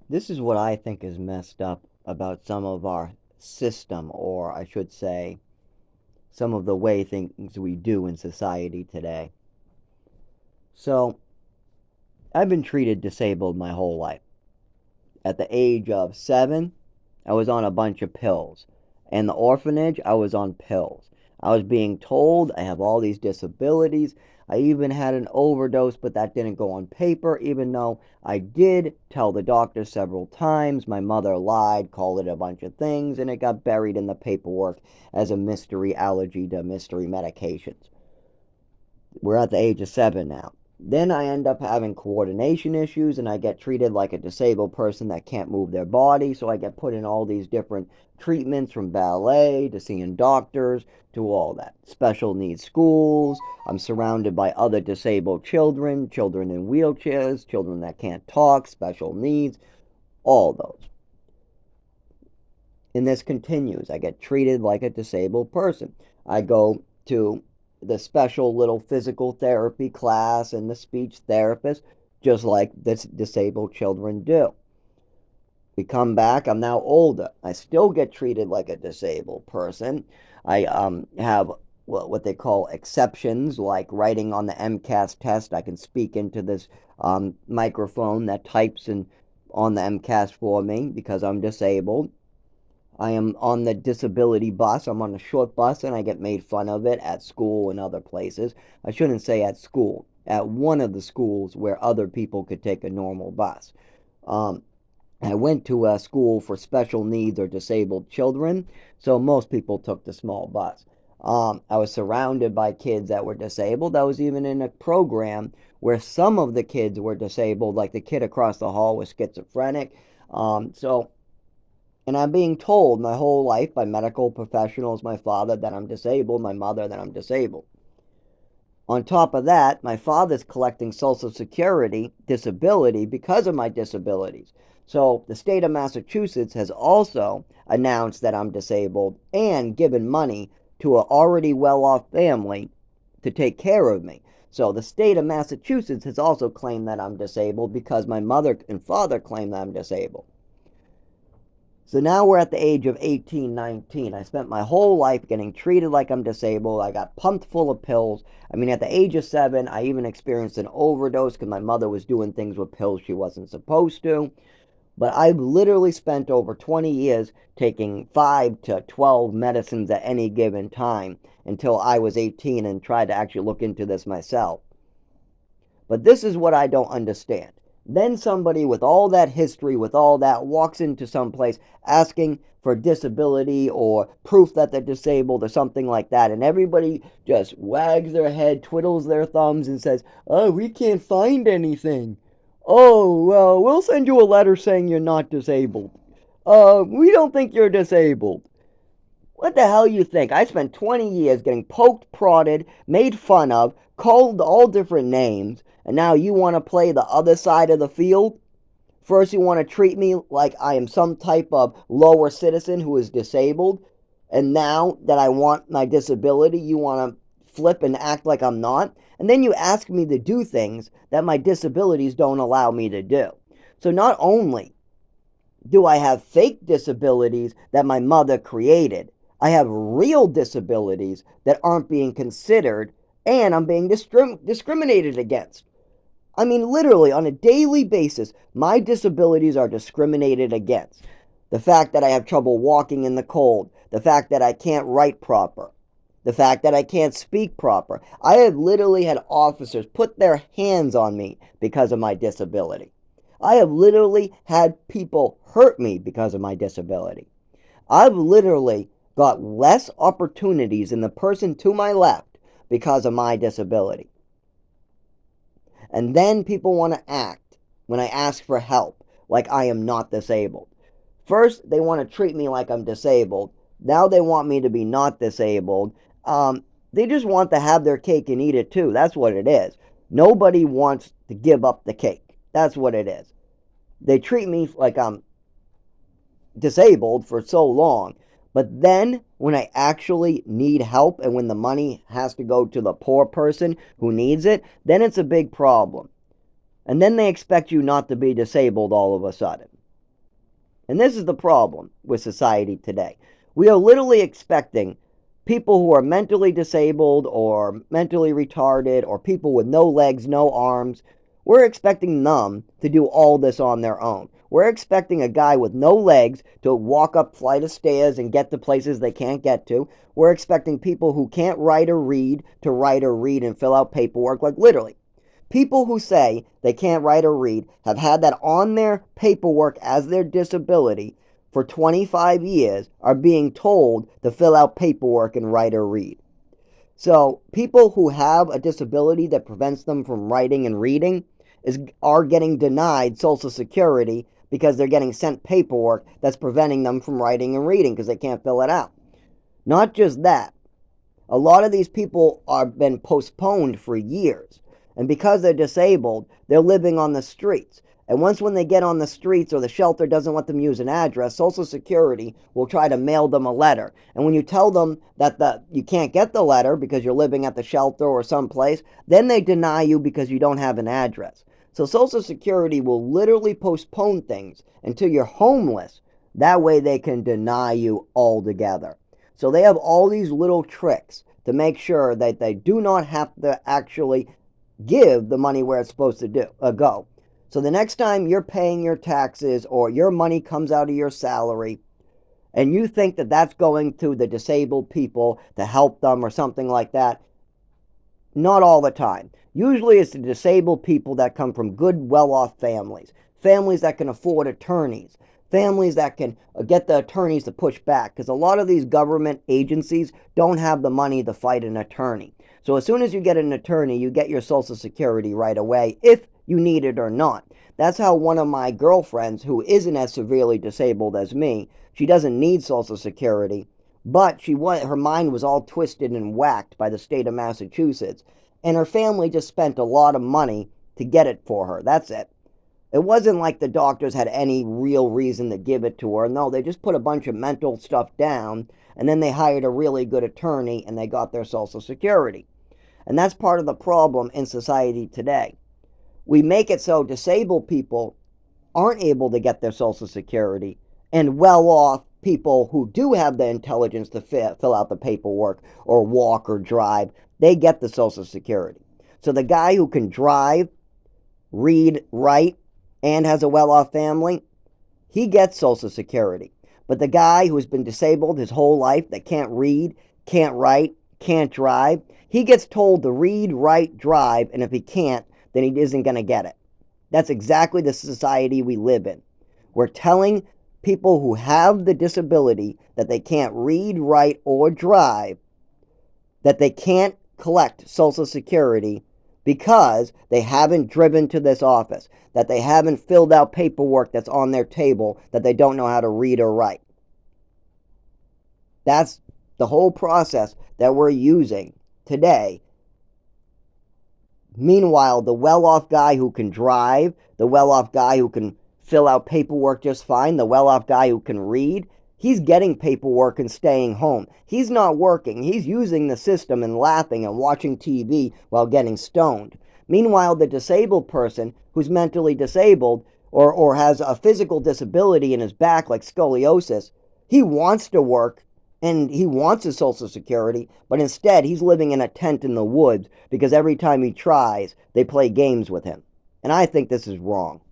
This is what I think is messed up about some of our system, or I should say, some of the way things we do in society today. So, I've been treated disabled my whole life. At the age of 7, I was on a bunch of pills. In the orphanage, I was on pills. I was being told I have all these disabilities. I even had an overdose, but that didn't go on paper, even though I did tell the doctor several times. My mother lied, called it a bunch of things, and it got buried in the paperwork as a mystery allergy to mystery medications. We're at the age of 7 now. Then I end up having coordination issues and I get treated like a disabled person that can't move their body. So I get put in all these different treatments, from ballet to seeing doctors to all that. Special needs schools. I'm surrounded by other disabled children, children in wheelchairs, children that can't talk, special needs, all those. And this continues. I get treated like a disabled person. I go to the special little physical therapy class and the speech therapist, just like this disabled children do. We come back. I'm now older. I still get treated like a disabled person. I have what they call exceptions, like writing on the MCAS test. I can speak into this microphone that types in on the MCAS for me because I'm disabled. I am on the disability bus. I'm on a short bus and I get made fun of it at school and other places. I shouldn't say at school, at one of the schools where other people could take a normal bus. Um, I went to a school for special needs or disabled children, so most people took the small bus. I was surrounded by kids that were disabled. I was even in a program where some of the kids were disabled, like the kid across the hall was schizophrenic. And I'm being told my whole life by medical professionals, my father, that I'm disabled, my mother, that I'm disabled. On top of that, my father's collecting Social Security disability because of my disabilities. So the state of Massachusetts has also announced that I'm disabled and given money to an already well off family to take care of me. So the state of Massachusetts has also claimed that I'm disabled because my mother and father claim that I'm disabled. So now we're at the age of 18, 19. I spent my whole life getting treated like I'm disabled. I got pumped full of pills. I mean, at the age of 7, I even experienced an overdose because my mother was doing things with pills she wasn't supposed to. But I've literally spent over 20 years taking 5 to 12 medicines at any given time until I was 18 and tried to actually look into this myself. But this is what I don't understand. Then somebody with all that history, with all that, walks into some place asking for disability or proof that they're disabled or something like that, and everybody just wags their head, twiddles their thumbs, and says, "Oh, we can't find anything. Oh, well, we'll send you a letter saying you're not disabled. We don't think you're disabled." What the hell you think? I spent 20 years getting poked, prodded, made fun of, called all different names, and now you want to play the other side of the field? First, you want to treat me like I am some type of lower citizen who is disabled, and now that I want my disability, you want to flip and act like I'm not, and then you ask me to do things that my disabilities don't allow me to do. So not only do I have fake disabilities that my mother created, I have real disabilities that aren't being considered, and I'm being discriminated against. I mean, literally, on a daily basis, my disabilities are discriminated against. The fact that I have trouble walking in the cold, the fact that I can't write proper, the fact that I can't speak proper. I have literally had officers put their hands on me because of my disability. I have literally had people hurt me because of my disability. I've literally got less opportunities than the person to my left because of my disability. And then people want to act when I ask for help like I am not disabled. First, they want to treat me like I'm disabled. Now they want me to be not disabled. They just want to have their cake and eat it too. That's what it is. Nobody wants to give up the cake. That's what it is. They treat me like I'm disabled for so long. But then when I actually need help and when the money has to go to the poor person who needs it, then it's a big problem. And then they expect you not to be disabled all of a sudden. And this is the problem with society today. We are literally expecting people who are mentally disabled or mentally retarded or people with no legs, no arms, we're expecting them to do all this on their own. We're expecting a guy with no legs to walk up flight of stairs and get to places they can't get to. We're expecting people who can't write or read to write or read and fill out paperwork, like literally. People who say they can't write or read have had that on their paperwork as their disability for 25 years are being told to fill out paperwork and write or read. So people who have a disability that prevents them from writing and reading are getting denied Social Security because they're getting sent paperwork that's preventing them from writing and reading because they can't fill it out. Not just that, a lot of these people have been postponed for years. And because they're disabled, they're living on the streets. And once when they get on the streets or the shelter doesn't let them use an address, Social Security will try to mail them a letter. And when you tell them that you can't get the letter because you're living at the shelter or someplace, then they deny you because you don't have an address. So Social Security will literally postpone things until you're homeless. That way they can deny you altogether. So they have all these little tricks to make sure that they do not have to actually give the money where it's supposed to go. So the next time you're paying your taxes or your money comes out of your salary and you think that that's going to the disabled people to help them or something like that, not all the time. Usually it's the disabled people that come from good, well-off families, families that can afford attorneys, families that can get the attorneys to push back, because a lot of these government agencies don't have the money to fight an attorney. So as soon as you get an attorney, you get your Social Security right away, if you need it or not. That's how one of my girlfriends, who isn't as severely disabled as me, she doesn't need Social Security, but her mind was all twisted and whacked by the state of Massachusetts, and her family just spent a lot of money to get it for her. That's it. It wasn't like the doctors had any real reason to give it to her. No, they just put a bunch of mental stuff down, and then they hired a really good attorney, and they got their Social Security. And that's part of the problem in society today. We make it so disabled people aren't able to get their Social Security, and well-off people who do have the intelligence to fill out the paperwork or walk or drive, they get the Social Security. So the guy who can drive, read, write, and has a well-off family, he gets Social Security. But the guy who's been disabled his whole life, that can't read, can't write, can't drive, he gets told to read, write, drive, and if he can't, then he isn't going to get it. That's exactly the society we live in. We're telling people who have the disability that they can't read, write, or drive, that they can't collect Social Security because they haven't driven to this office, that they haven't filled out paperwork that's on their table, that they don't know how to read or write. That's the whole process that we're using today. Meanwhile, the well-off guy who can drive, the well-off guy who can fill out paperwork just fine, the well-off guy who can read, he's getting paperwork and staying home. He's not working. He's using the system and laughing and watching TV while getting stoned. Meanwhile, the disabled person who's mentally disabled or has a physical disability in his back like scoliosis, he wants to work and he wants his Social Security, but instead he's living in a tent in the woods because every time he tries, they play games with him. And I think this is wrong.